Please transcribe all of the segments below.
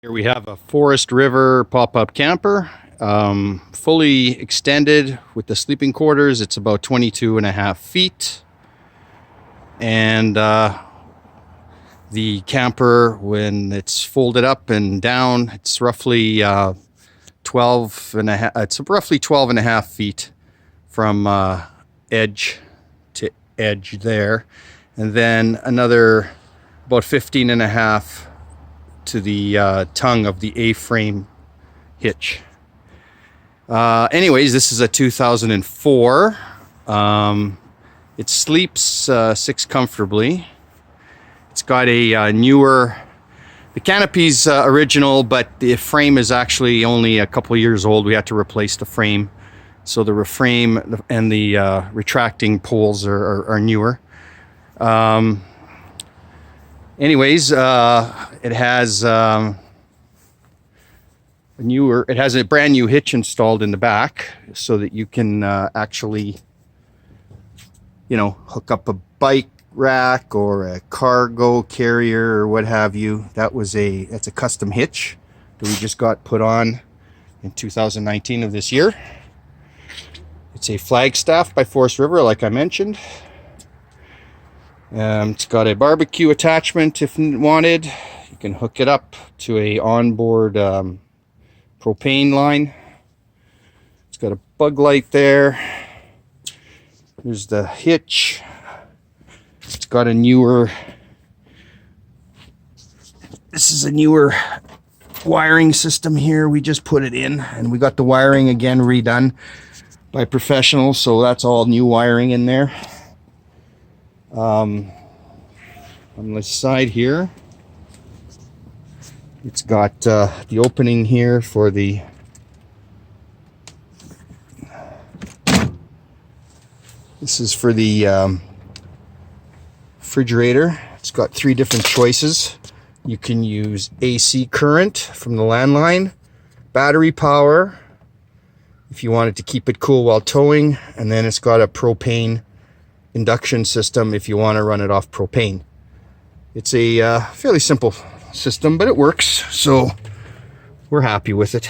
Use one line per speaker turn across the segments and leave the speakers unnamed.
Here we have a Forest River pop-up camper, fully extended with the sleeping quarters. It's about 22.5 feet. And the camper, when it's folded up and down, it's roughly 12.5 feet from edge to edge there. And then another about 15.5 to the tongue of the A-frame hitch. Anyways, this is a 2004. It sleeps 6 comfortably. It's got a newer, the canopy's original, but the frame is actually only a couple years old. We had to replace the frame. So the frame and the retracting poles are newer. Anyways, it has a brand new hitch installed in the back so that you can actually, hook up a bike rack or a cargo carrier or what have you. That's a custom hitch that we just got put on in 2019 of this year. It's a Flagstaff by Forest River, like I mentioned. It's got a barbecue attachment if wanted. You can hook it up to a onboard propane line. It's got a bug light there. There's the hitch. It's got a newer, this is a newer wiring system here. We just put it in and we got the wiring again redone by professionals, so that's all new wiring in there. On the side here, it's got the opening here for the this is for the refrigerator. It's got 3 different choices. You can use AC current from the landline, battery power if you wanted to keep it cool while towing, and then it's got a propane induction system if you want to run it off propane. It's a fairly simple system, but it works, so we're happy with it.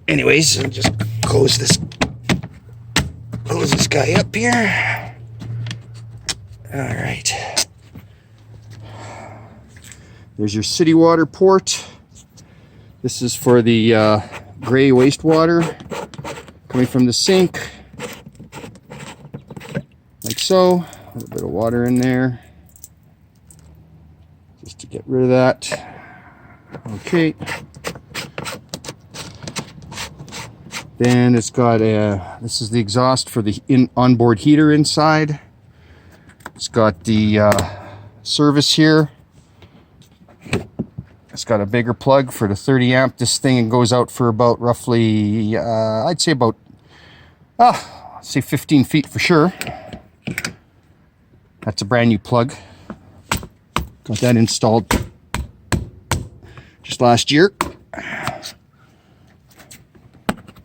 Anyways, I'll just close this guy up here. All right. There's your city water port. This is for the gray wastewater coming from the sink. Like so. A little bit of water in there just to get rid of that. Okay. Then it's got this is the exhaust for the onboard heater inside. It's got the service here. It's got a bigger plug for the 30 amp. This thing goes out for about roughly, I'd say about, say 15 feet for sure. That's a brand new plug. Got that installed just last year.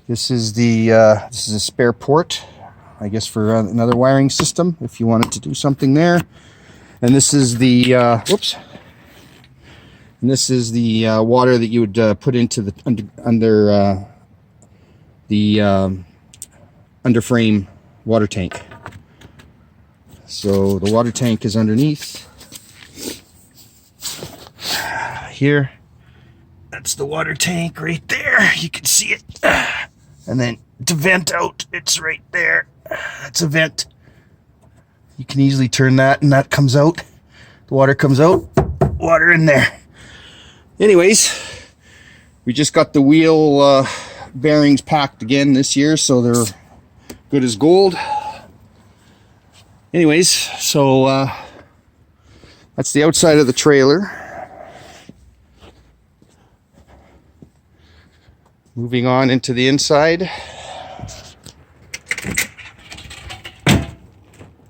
This is a spare port, I guess, for another wiring system if you wanted to do something there. And this is the water that you would put into the underframe water tank. So the water tank is underneath here. That's the water tank right there. You can see it. And then to vent out, it's right there. That's a vent. You can easily turn that and that comes out. The water comes out. Water in there. Anyways, we just got the wheel bearings packed again this year, so they're good as gold. Anyways, so that's the outside of the trailer. Moving on into the inside.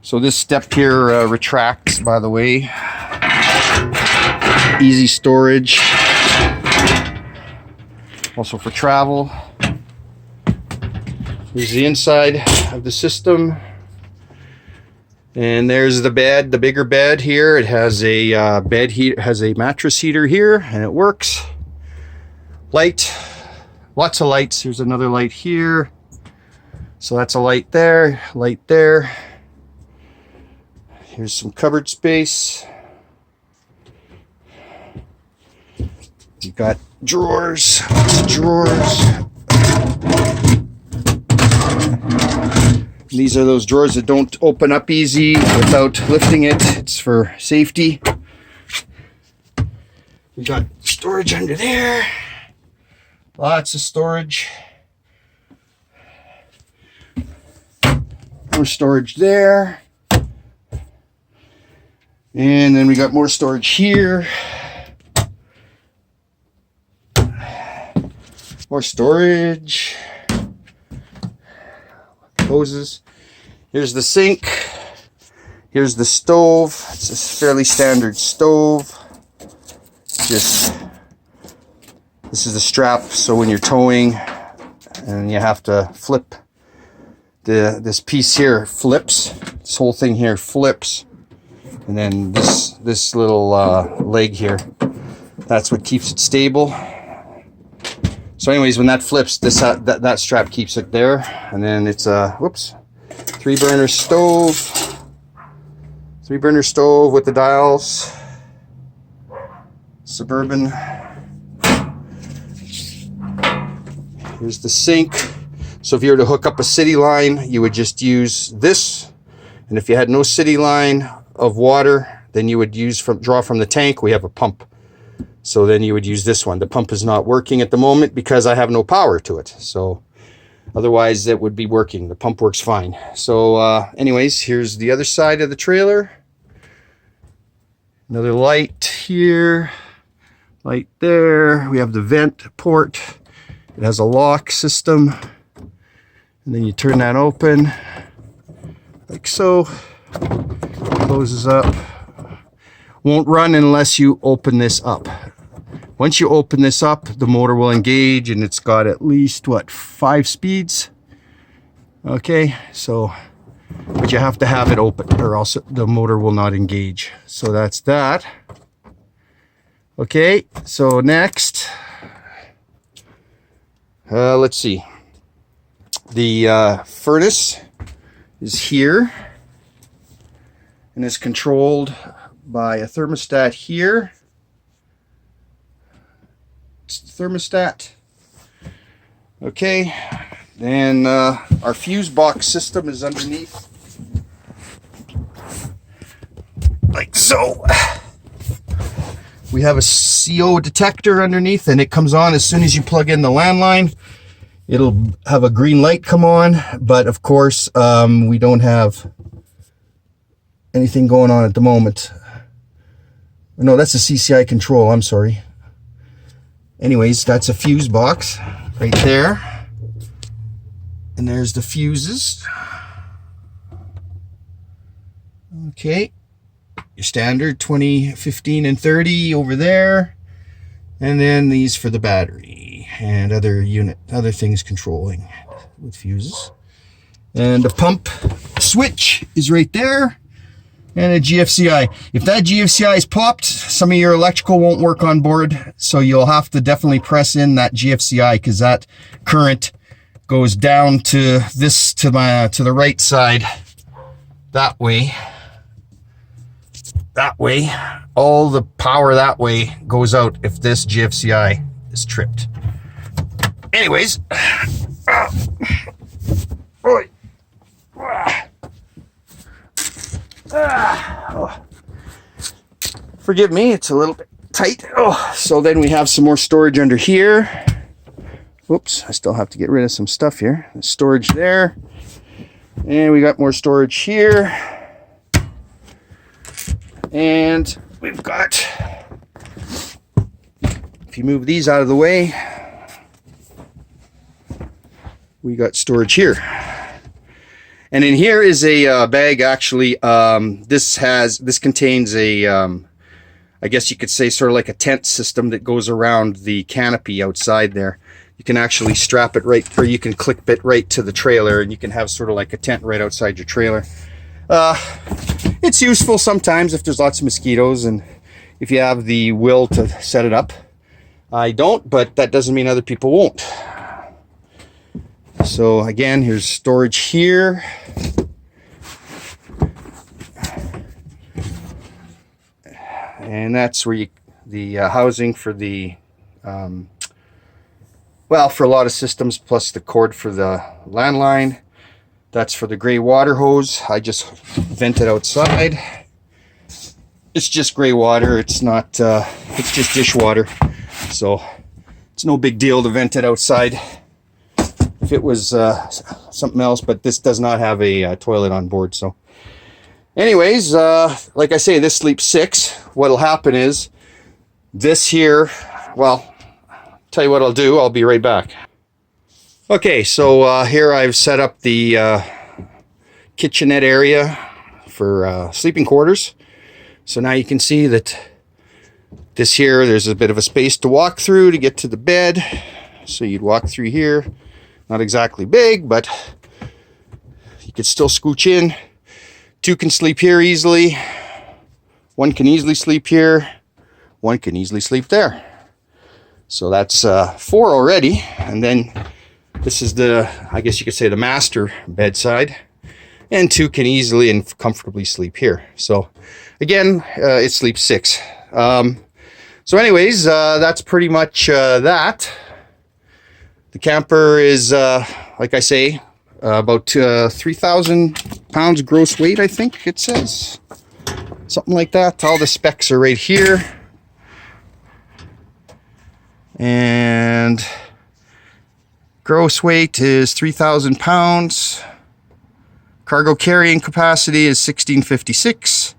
So this step here retracts, by the way. Easy storage. Also for travel. Here's the inside of the system. And there's the bed, the bigger bed here. It has a bed heat, has a mattress heater here, and it works. Light, lots of lights. Here's another light here. So that's a light there, light there. Here's some cupboard space. You got drawers, lots of drawers. These are those drawers that don't open up easy without lifting it. It's for safety. We got storage under there. Lots of storage. More storage there. And then we got more storage here. More storage. Hoses. Here's the sink. Here's the stove. It's a fairly standard stove. This is the strap, so when you're towing and you have to flip this piece here flips. This whole thing here flips. And then this little leg here, that's what keeps it stable. So anyways, when that flips, that strap keeps it there. And then it's a, 3-burner stove. 3-burner stove with the dials. Suburban. Here's the sink. So if you were to hook up a city line, you would just use this. And if you had no city line of water, then you would draw from the tank. We have a pump. So then you would use this one. The pump is not working at the moment because I have no power to it. So otherwise it would be working. The pump works fine. So anyways, here's the other side of the trailer. Another light here. Light there. We have the vent port. It has a lock system. And then you turn that open like so. Closes up. Won't run unless you open this up. Once you open this up, the motor will engage, and it's got at least, 5 speeds? Okay, so, but you have to have it open or else the motor will not engage. So that's that. Okay, so next, let's see. The furnace is here and is controlled by a thermostat here. It's the thermostat. Okay, and our fuse box system is underneath, like so. We have a CO detector underneath, and it comes on as soon as you plug in the landline. It'll have a green light come on, but of course we don't have anything going on at the moment. No, that's a CCI control, I'm sorry. Anyways, that's a fuse box right there. And there's the fuses. Okay. Your standard 20, 15, and 30 over there. And then these for the battery and other things controlling with fuses. And the pump switch is right there. And a GFCI. If that GFCI is popped, some of your electrical won't work on board. So you'll have to definitely press in that GFCI, because that current goes down to this, to the right side. That way. That way. All the power that way goes out if this GFCI is tripped. Anyways. Forgive me, it's a little bit tight. So then we have some more storage under here. Whoops, I still have to get rid of some stuff here. There's storage there. And we got more storage here. And we've got, if you move these out of the way, we got storage here. And in here is a bag, actually. This contains a, I guess you could say sort of like a tent system that goes around the canopy outside there. You can actually strap it right, or you can clip it right to the trailer, and you can have sort of like a tent right outside your trailer. It's useful sometimes if there's lots of mosquitoes and if you have the will to set it up. I don't, but that doesn't mean other people won't. So again, here's storage here. And that's where the housing for the, well, for a lot of systems, plus the cord for the landline. That's for the gray water hose. I just vent it outside. It's just gray water. It's not, it's just dishwater. So it's no big deal to vent it outside if it was something else, but this does not have a toilet on board. So anyways, like I say, this sleeps 6. What'll happen is this here, well, tell you what I'll do. I'll be right back. Okay, so here I've set up the kitchenette area for sleeping quarters. So now you can see that this here, there's a bit of a space to walk through to get to the bed. So you'd walk through here. Not exactly big, but you could still scooch in. 2 can sleep here easily. 1 can easily sleep here. 1 can easily sleep there. So that's 4 already. And then this is the, I guess you could say, the master bedside. And 2 can easily and comfortably sleep here. So again, it sleeps 6. So anyways, that's pretty much that. The camper is, like I say, about 3,000 pounds gross weight, I think it says. Something like that. All the specs are right here. And gross weight is 3,000 pounds. Cargo carrying capacity is 1656.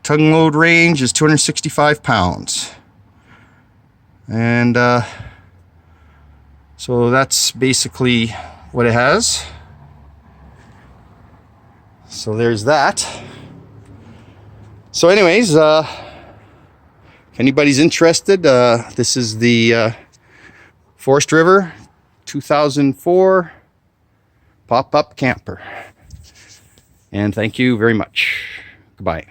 Tongue load range is 265 pounds. And so that's basically what it has. So there's that. So anyways, if anybody's interested, this is the Forest River 2004 Pop Up Camper. And thank you very much. Goodbye.